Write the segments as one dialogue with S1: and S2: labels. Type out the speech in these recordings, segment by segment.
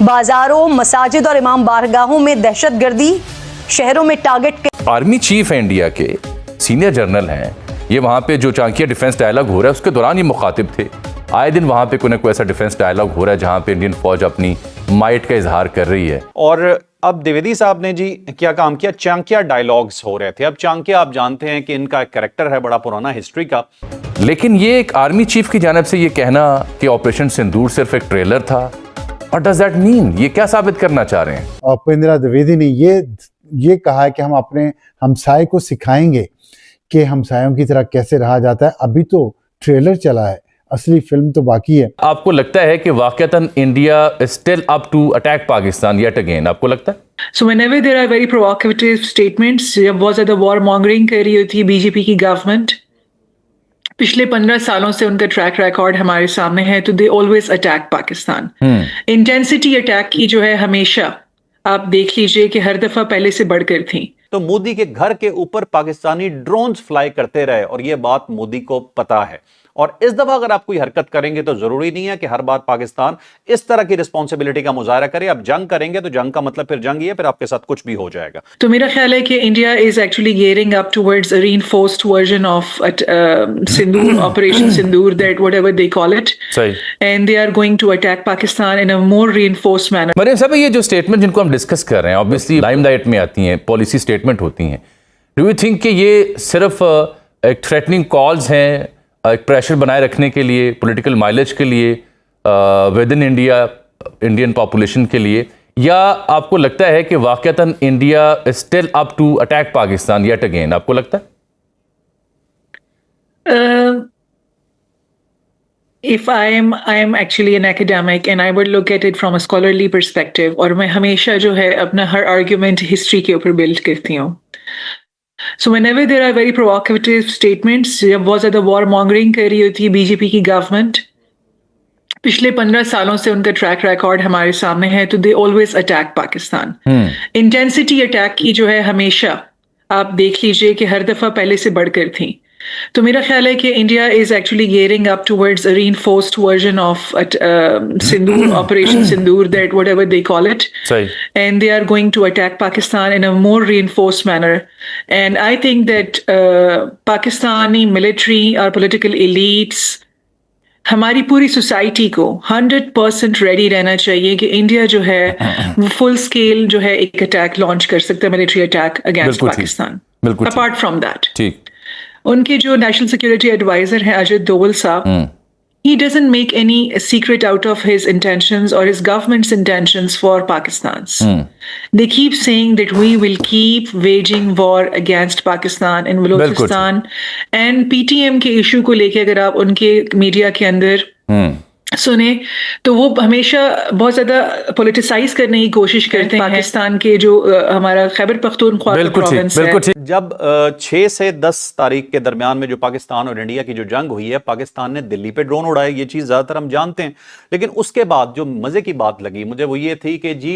S1: बाजारों, मसाजिद और इमाम बारगाहों में दहशतगर्दी, शहरों में टारगेट।
S2: आर्मी चीफ है इंडिया के, सीनियर जनरल हैं ये। वहाँ पे जो चाणक्य डिफेंस डायलॉग हो रहा है उसके दौरान ये मुखातिब थे। आए दिन वहाँ पे कोई ना कोई ऐसा डिफेंस डायलॉग हो रहा है जहाँ पे इंडियन फौज अपनी माइट का इजहार कर रही है।
S3: और अब द्विवेदी साहब ने जी क्या काम किया, चाणक्य डायलॉग्स हो रहे थे। अब चाणक्य आप जानते हैं कि इनका एक कैरेक्टर है बड़ा पुराना हिस्ट्री का,
S2: लेकिन ये एक आर्मी चीफ की जानिब से ये कहना कि ऑपरेशन सिंदूर सिर्फ एक ट्रेलर था, व्हाट डज दैट मीन? ये क्या साबित करना चाह रहे हैं?
S4: उपेंद्र द्विवेदी ने ये कहा कि हम अपने हमसाये को सिखाएंगे कि हमसायों की तरह कैसे रहा जाता है। अभी तो ट्रेलर चला है, असली फिल्म तो बाकी है।
S2: आपको लगता है कि वाकईतन India is still up to attack Pakistan yet again? आपको लगता है?
S5: So whenever there are very provocative statements, जब बहुत ज्यादा वॉर मॉन्गरिंग कर रही होती है बीजेपी की गवर्नमेंट, पिछले 15 सालों से उनका ट्रैक रिकॉर्ड हमारे सामने है, तो they always attack Pakistan. Intensity attack की जो है हमेशा आप देख लीजिए कि हर दफा पहले से बढ़कर थी।
S3: तो मोदी के घर के ऊपर पाकिस्तानी ड्रोन्स फ्लाई करते रहे और यह बात मोदी को पता है। और इस दफा अगर आप कोई हरकत करेंगे तो जरूरी नहीं है कि हर बार पाकिस्तान इस तरह की रिस्पॉन्सिबिलिटी का मुजाहरा करे। आप जंग करेंगे तो जंग का मतलब फिर जंग ही है, फिर आपके साथ कुछ भी हो जाएगा।
S5: तो मेरा ख्याल है कि India is actually gearing up towards a reinforced version of Sindoor, Operation Sindoor, that whatever they call it.
S2: सही।
S5: And they are going to attack Pakistan in a more reinforced manner.
S2: Maryam साहब, ये जो स्टेटमेंट जिनको हम discuss कर रहे हैं obviously limelight में आती हैं, पॉलिसी स्टेटमेंट होती हैं। डू यू थिंक कि ये सिर्फ एक थ्रेटनिंग कॉल्स हैं, एक प्रेशर बनाए रखने के लिए, पॉलिटिकल माइलेज के लिए within India, Indian population के लिए, या आपको लगता है कि वाकईतन India is still up to attack Pakistan yet again? आपको लगता है?
S5: If I am actually an academic and I would look at it from a scholarly perspective, और मैं हमेशा जो है अपना हर आर्ग्यूमेंट हिस्ट्री के ऊपर बिल्ड करती हूँ। So whenever there are very provocative statements, जब बहुत ज्यादा वॉर मॉन्गरिंग कर रही होती है बीजेपी की गवर्नमेंट, पिछले 15 सालों से उनका ट्रैक रिकॉर्ड हमारे सामने है, तो they always attack Pakistan. Intensity attack की जो है हमेशा आप देख लीजिए कि हर दफा पहले से बढ़कर थी। तो मेरा ख्याल है कि India is actually gearing up towards a reinforced version of Sindoor, Operation Sindoor, that whatever they call it.
S2: सही।
S5: And they are going to attack Pakistan in a more reinforced manner. And I think that Pakistani military or political elites, हमारी पूरी society को 100% ready रहना चाहिए कि India जो है वो फुल स्केल जो है एक अटैक लॉन्च कर सकता है, military attack against Pakistan. Apart from that,
S2: ठीक,
S5: उनके जो नेशनल सिक्योरिटी एडवाइजर हैं अजित डोवल साहब, he doesn't make any secret out of his intentions or his government's intentions for Pakistan's. They keep saying that we will keep waging war against Pakistan in Balochistan, and PTM के issue को लेके अगर आप उनके media के अंदर सुने तो वो हमेशा बहुत ज्यादा पॉलिटिसाइज करने की कोशिश करते हैं पाकिस्तान के जो हमारा खैबर पख्तूनख्वा प्रोविंस है।
S3: जब 6 से 10 तारीख के दरमियान में जो पाकिस्तान और इंडिया की जो जंग हुई है, पाकिस्तान ने दिल्ली पे ड्रोन उड़ाए, ये चीज ज्यादातर हम जानते हैं। लेकिन उसके बाद जो मजे की बात लगी मुझे वो ये थी कि जी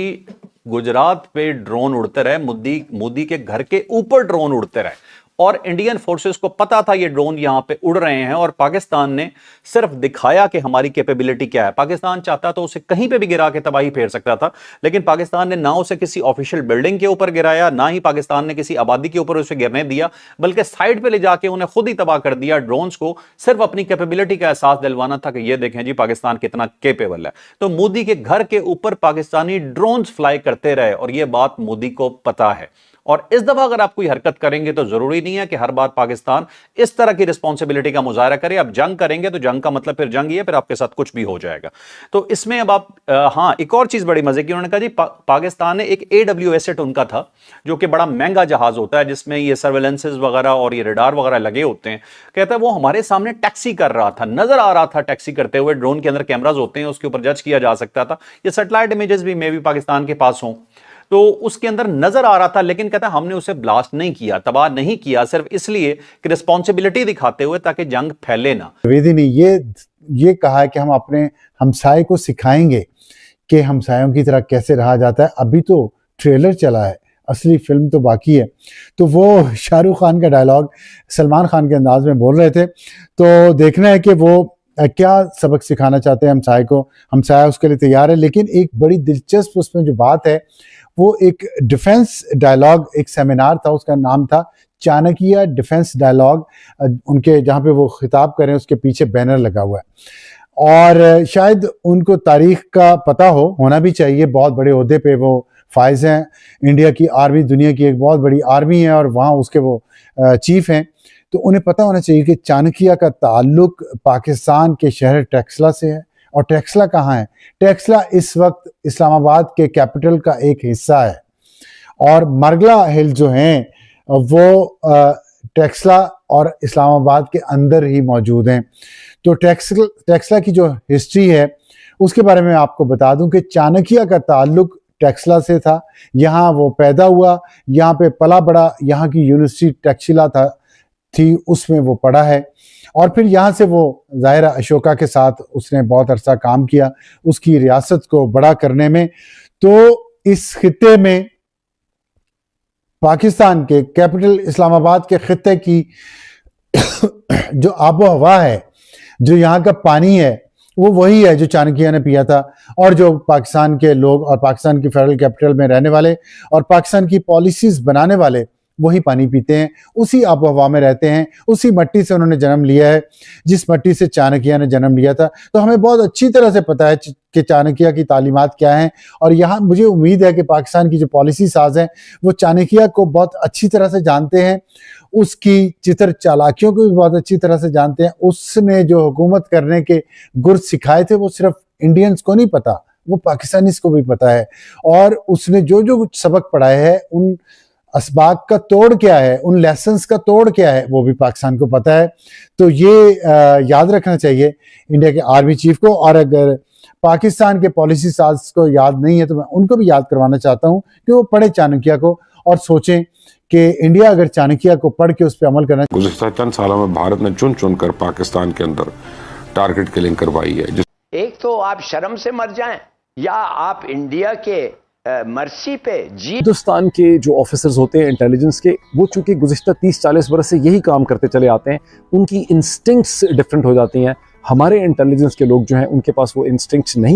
S3: गुजरात पे ड्रोन उड़ते रहे, मोदी के घर के ऊपर ड्रोन उड़ते रहे, और इंडियन फोर्सेस को पता था ये ड्रोन यहां पे उड़ रहे हैं, और पाकिस्तान ने सिर्फ दिखाया कि हमारी कैपेबिलिटी क्या है। पाकिस्तान चाहता तो उसे कहीं पे भी गिरा के तबाही फेर सकता था, लेकिन पाकिस्तान ने ना उसे किसी ऑफिशियल बिल्डिंग के ऊपर गिराया, ना ही पाकिस्तान ने किसी आबादी के ऊपर उसे गिरने दिया, बल्कि साइड पे ले जाके उन्हें खुद ही तबाह कर दिया। ड्रोन्स को सिर्फ अपनी कैपेबिलिटी का एहसास दिलवाना था कि ये देखें जी पाकिस्तान कितना केपेबल है। तो मोदी के घर के ऊपर पाकिस्तानी ड्रोन्स फ्लाई करते रहे और यह बात मोदी को पता है। और इस दफा अगर आप कोई हरकत करेंगे तो जरूरी नहीं है कि हर बार पाकिस्तान इस तरह की रिस्पॉन्सिबिलिटी का मुजाहरा करे। आप जंग करेंगे तो जंग का मतलब फिर जंग ही है, फिर आपके साथ कुछ भी हो जाएगा। तो इसमें अब आप हाँ, एक और चीज बड़ी मजे की, उन्होंने कहा जी पाकिस्तान ने एक AWSat उनका था जो कि बड़ा महंगा जहाज होता है जिसमें ये सर्वेलेंसेज वगैरह और ये रडार वगैरह लगे होते हैं। कहता है वो हमारे सामने टैक्सी कर रहा था, नजर आ रहा था टैक्सी करते हुए। ड्रोन के अंदर कैमराज होते हैं, उसके ऊपर जज किया जा सकता था। ये सैटेलाइट इमेजेस भी मे भी पाकिस्तान के पास हों, तो उसके अंदर नजर आ रहा था, लेकिन कहता हमने उसे ब्लास्ट नहीं किया, तबाह नहीं किया, सिर्फ इसलिए कि रिस्पॉन्सिबिलिटी दिखाते हुए ताकि जंग फैले ना।
S4: द्विवेदी ने ये कहा है कि हम अपने हमसाये को सिखाएंगे कि हमसायों की तरह कैसे रहा जाता है। अभी तो ट्रेलर चला है, असली फिल्म तो बाकी है। तो वो शाहरुख खान का डायलॉग सलमान खान के अंदाज में बोल रहे थे, तो देखना है कि वो क्या सबक सिखाना चाहते हैं हमसाये को, हमसाया उसके लिए तैयार है। लेकिन एक बड़ी दिलचस्प उसमें जो बात है वो एक डिफेंस डायलॉग, एक सेमिनार था, उसका नाम था चाणक्य डिफेंस डायलॉग, उनके जहाँ पे वो खिताब कर रहे हैं उसके पीछे बैनर लगा हुआ है। और शायद उनको तारीख का पता होना भी चाहिए, बहुत बड़े ओहदे पे वो फाइज हैं, इंडिया की आर्मी, दुनिया की एक बहुत बड़ी आर्मी है और वहाँ उसके वो चीफ हैं, तो उन्हें पता होना चाहिए कि चाणक्य का ताल्लुक पाकिस्तान के शहर टेक्सला से है। और टेक्सला कहाँ है? टेक्सला इस वक्त इस्लामाबाद के कैपिटल का एक हिस्सा है और मरगला हिल जो हैं वो टेक्सला और इस्लामाबाद के अंदर ही मौजूद हैं। तो टेक्सला की जो हिस्ट्री है उसके बारे में आपको बता दूं कि चाणक्य का ताल्लुक टेक्सला से था, यहाँ वो पैदा हुआ, यहाँ पे पला बड़ा, यहाँ की यूनिवर्सिटी टेक्सला थी, उसमें वो पढ़ा है और फिर यहाँ से वो ज़ाहिरा अशोका के साथ उसने बहुत अरसा काम किया उसकी रियासत को बड़ा करने में। तो इस खित्ते में पाकिस्तान के कैपिटल इस्लामाबाद के खित्ते की जो आबो हवा है, जो यहाँ का पानी है, वो वही है जो चाणक्य ने पिया था और जो पाकिस्तान के लोग और पाकिस्तान की फेडरल कैपिटल में रहने वाले और पाकिस्तान की पॉलिसीज बनाने वाले वही पानी पीते हैं, उसी आबो हवा में रहते हैं, उसी मट्टी से उन्होंने जन्म लिया है जिस मट्टी से चाणक्य ने जन्म लिया था। तो हमें बहुत अच्छी तरह से पता है कि चाणक्य की तालीमात क्या हैं और यहाँ मुझे उम्मीद है कि पाकिस्तान की जो पॉलिसी साज हैं वो चाणक्य को बहुत अच्छी तरह से जानते हैं, उसकी चित्र चालाकियों को भी बहुत अच्छी तरह से जानते हैं। उसने जो हुकूमत करने के गुर सिखाए थे वो सिर्फ इंडियंस को नहीं पता, वो पाकिस्तानीज को भी पता है और उसने जो जो कुछ सबक पढ़ाए हैं उन असबाक का तोड़ क्या है, उन लेसन्स का तोड़ क्या है, वो भी पाकिस्तान को पता है। तो ये याद रखना चाहिए इंडिया के आर्मी चीफ को। और अगर पाकिस्तान के पॉलिसी साज को याद नहीं है तो मैं उनको भी याद करवाना चाहता हूँ कि वो पढ़े चाणक्य को और सोचें कि इंडिया अगर चाणक्य को पढ़ के उस पर अमल करना।
S6: गुज़िश्ता चंद सालों में भारत ने चुन चुन कर पाकिस्तान के अंदर टारगेट किलिंग करवाई है।
S7: एक तो आप शर्म से मर जाएं या आप इंडिया के मर्सी पे जी।
S8: हिंदुस्तान के जो ऑफिसर्स होते हैं इंटेलिजेंस के, वो चूंकि गुज़िश्ता 30-40 बरस से यही काम करते चले आते हैं, उनकी इंस्टिंक्ट्स डिफरेंट हो जाती हैं। हमारे इंटेलिजेंस के लोग जो हैं उनके पास वो इंस्टिंक्ट्स नहीं